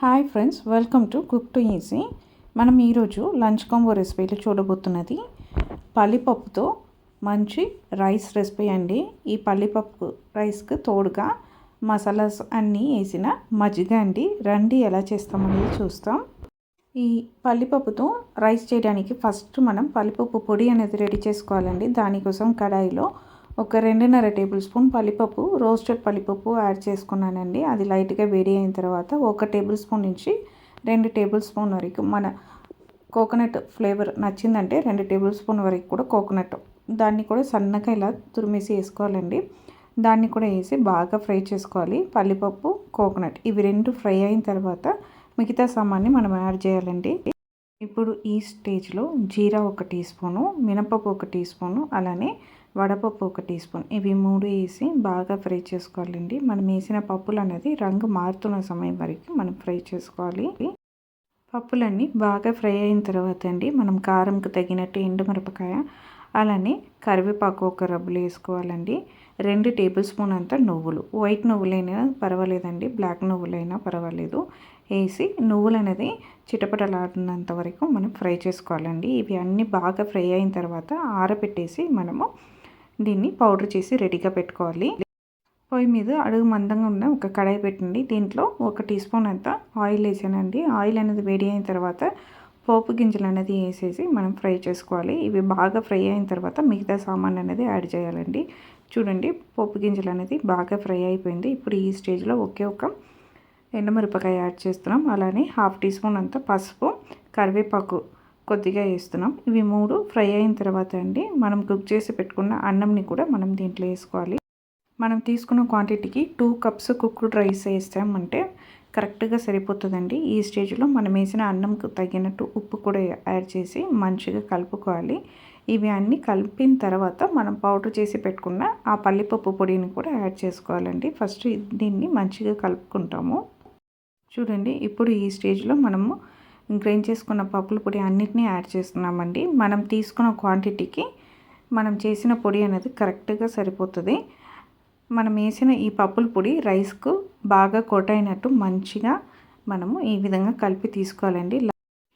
Hi friends, welcome to cook to easy. మనం ఈరోజు lunch combo రెసిపీలు చూడబోతున్నది పల్లిపప్పుతో మంచి రైస్ రెసిపీ అండి. ఈ పల్లిపప్పు రైస్కి తోడుగా మసాలాస్ అన్నీ వేసిన మజ్జిగ అండి. రండి ఎలా చేస్తామనేది చూస్తాం. ఈ పల్లిపప్పుతో రైస్ చేయడానికి ఫస్ట్ మనం పల్లిపప్పు పొడి అనేది రెడీ చేసుకోవాలండి. దానికోసం కడాయిలో ఒక 2.5 టేబుల్ స్పూన్ పల్లిపప్పు, రోస్టెడ్ పల్లిపప్పు యాడ్ చేసుకున్నానండి. అది లైట్గా వేడి అయిన తర్వాత 1 టేబుల్ స్పూన్ నుంచి 2 టేబుల్ స్పూన్ వరకు మన కోకోనట్ ఫ్లేవర్ నచ్చిందంటే 2 టేబుల్ స్పూన్ వరకు కూడా కోకోనట్, దాన్ని కూడా సన్నగా ఇలా తురిమేసి వేసుకోవాలండి. దాన్ని కూడా వేసి బాగా ఫ్రై చేసుకోవాలి. పల్లిపప్పు, కోకోనట్ ఇవి రెండు ఫ్రై అయిన తర్వాత మిగతా సామాన్ని మనం యాడ్ చేయాలండి. ఇప్పుడు ఈ స్టేజ్లో జీరా 1 టీ స్పూను, మినపప్పు 1 టీ స్పూను, అలానే వడపప్పు 1 టీ స్పూన్, ఇవి 3 వేసి బాగా ఫ్రై చేసుకోవాలండి. మనం వేసిన పప్పులు అనేది రంగు మారుతున్న సమయం వరకు మనం ఫ్రై చేసుకోవాలి. పప్పులన్నీ బాగా ఫ్రై అయిన తర్వాత అండి మనం కారంకు తగినట్టు ఎండుమిరపకాయ, అలానే కరివేపాకు 1 రబ్బులు వేసుకోవాలండి. 2 టేబుల్ స్పూన్ అంతా నువ్వులు, వైట్ నువ్వులైనా పర్వాలేదండి, బ్లాక్ నువ్వులైనా పర్వాలేదు, వేసి నువ్వులు అనేది చిటపటలాడినంత వరకు మనం ఫ్రై చేసుకోవాలండి. ఇవి అన్నీ బాగా ఫ్రై అయిన తర్వాత ఆరబెట్టేసి మనము దీన్ని పౌడర్ చేసి రెడీగా పెట్టుకోవాలి. పొయ్యి మీద అడుగు మందంగా ఉన్న ఒక కడాయి పెట్టండి. దీంట్లో 1 టీ స్పూన్ అంత ఆయిల్ వేసానండి. ఆయిల్ అనేది వేడి అయిన తర్వాత పోపు గింజలు అనేది వేసేసి మనం ఫ్రై చేసుకోవాలి. ఇవి బాగా ఫ్రై అయిన తర్వాత మిగతా సామాన్ అనేది యాడ్ చేయాలండి. చూడండి, పోపు గింజలు అనేది బాగా ఫ్రై అయిపోయింది. ఇప్పుడు ఈ స్టేజ్లో ఒక ఎండుమిరపకాయ యాడ్ చేస్తున్నాం. అలానే 1/2 టీ స్పూన్ అంత పసుపు, కరివేపాకు కొద్దిగా వేస్తున్నాం. ఇవి 3 ఫ్రై అయిన తర్వాత అండి మనం కుక్ చేసి పెట్టుకున్న అన్నంని కూడా మనం దీంట్లో వేసుకోవాలి. మనం తీసుకున్న క్వాంటిటీకి 2 కప్స్ కుక్డ్ రైస్ వేస్తామంటే కరెక్ట్గా సరిపోతుందండి. ఈ స్టేజ్లో మనం వేసిన అన్నంకు తగినట్టు ఉప్పు కూడా యాడ్ చేసి మంచిగా కలుపుకోవాలి. ఇవి అన్నీ కలిపిన తర్వాత మనం పౌడర్ చేసి పెట్టుకున్న ఆ పల్లిపప్పు పొడిని కూడా యాడ్ చేసుకోవాలండి. ఫస్ట్ దీన్ని మంచిగా కలుపుకుంటాము. చూడండి, ఇప్పుడు ఈ స్టేజ్లో మనము గ్రైండ్ చేసుకున్న పప్పుల పొడి అన్నిటినీ యాడ్ చేస్తున్నామండి. మనం తీసుకున్న క్వాంటిటీకి మనం చేసిన పొడి అనేది కరెక్ట్గా సరిపోతుంది. మనం వేసిన ఈ పప్పుల పొడి రైస్కు బాగా కోట్ అయినట్టు మంచిగా మనము ఈ విధంగా కలిపి తీసుకోవాలండి.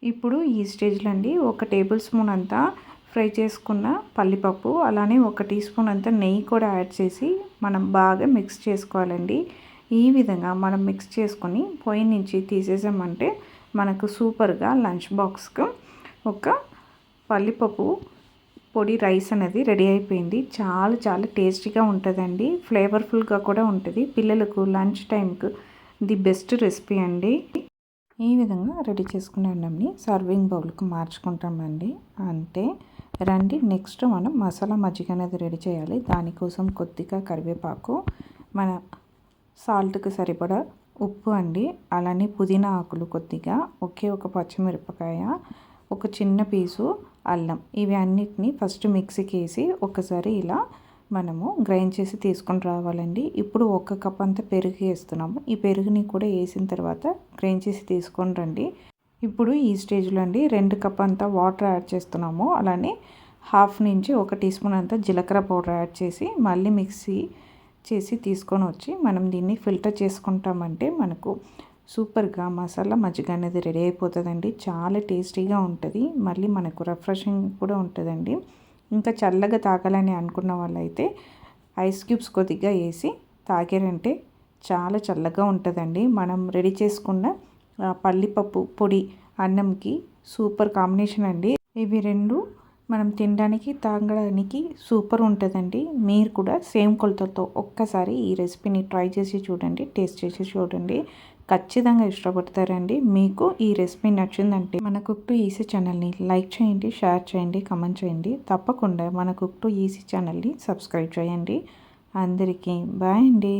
ఇప్పుడు ఈ స్టేజ్లో అండి 1 టేబుల్ స్పూన్ అంతా ఫ్రై చేసుకున్న పల్లిపప్పు, అలానే 1 టీ స్పూన్ అంతా నెయ్యి కూడా యాడ్ చేసి మనం బాగా మిక్స్ చేసుకోవాలండి. ఈ విధంగా మనం మిక్స్ చేసుకొని పొయ్యి నుంచి తీసేసామంటే మనకు సూపర్గా లంచ్ బాక్స్కు ఒక పల్లిపప్పు పొడి రైస్ అనేది రెడీ అయిపోయింది. చాలా చాలా టేస్టీగా ఉంటుందండి, ఫ్లేవర్ఫుల్గా కూడా ఉంటుంది. పిల్లలకు లంచ్ టైంకు ది బెస్ట్ రెసిపీ అండి. ఈ విధంగా రెడీ చేసుకున్న అన్నంని సర్వింగ్ బౌల్కి మార్చుకుంటామండి. అంతే. రండి, నెక్స్ట్ మనం మసాలా మజ్జిగ అనేది రెడీ చేయాలి. దానికోసం కొద్దిగా కరివేపాకు, మన సాల్ట్కి సరిపడా ఉప్పు అండి, అలానే పుదీనా ఆకులు కొద్దిగా, ఒక పచ్చిమిరపకాయ, ఒక చిన్న పీసు అల్లం, ఇవి అన్నిటిని ఫస్ట్ మిక్సీకి వేసి ఒకసారి ఇలా మనము గ్రైండ్ చేసి తీసుకొని రావాలండి. ఇప్పుడు 1 కప్ అంతా పెరుగు వేస్తున్నాము. ఈ పెరుగుని కూడా వేసిన తర్వాత గ్రైండ్ చేసి తీసుకొని రండి. ఇప్పుడు ఈ స్టేజ్లో అండి 2 కప్ అంతా వాటర్ యాడ్ చేస్తున్నాము. అలానే 1/2 నుంచి 1 టీ స్పూన్ అంతా జీలకర్ర పౌడర్ యాడ్ చేసి మళ్ళీ మిక్సీ చేసి తీసుకొని వచ్చి మనం దీన్ని ఫిల్టర్ చేసుకుంటామంటే మనకు సూపర్గా మసాలా మజ్జిగ అనేది రెడీ అయిపోతుందండి. చాలా టేస్టీగా ఉంటుంది, మళ్ళీ మనకు రిఫ్రెషింగ్ కూడా ఉంటుందండి. ఇంకా చల్లగా తాగాలని అనుకున్న వాళ్ళైతే ఐస్ క్యూబ్స్ కొద్దిగా వేసి తాగారంటే చాలా చల్లగా ఉంటుందండి. మనం రెడీ చేసుకున్న పల్లిపప్పు పొడి అన్నంకి సూపర్ కాంబినేషన్ అండి. ఇవి రెండు మనం తినడానికి తాగడానికి సూపర్ ఉంటుందండి. మీరు కూడా సేమ్ కొలతలతో ఒక్కసారి ఈ రెసిపీని ట్రై చేసి చూడండి, టేస్ట్ చేసి చూడండి, ఖచ్చితంగా ఇష్టపడతారండి. మీకు ఈ రెసిపీ నచ్చిందంటే మన కుక్ టు ఈజీ ఛానల్ని లైక్ చేయండి, షేర్ చేయండి, కమెంట్ చేయండి. తప్పకుండా మన కుక్ టు ఈజీ ఛానల్ని సబ్స్క్రైబ్ చేయండి. అందరికీ బాయ్ అండి.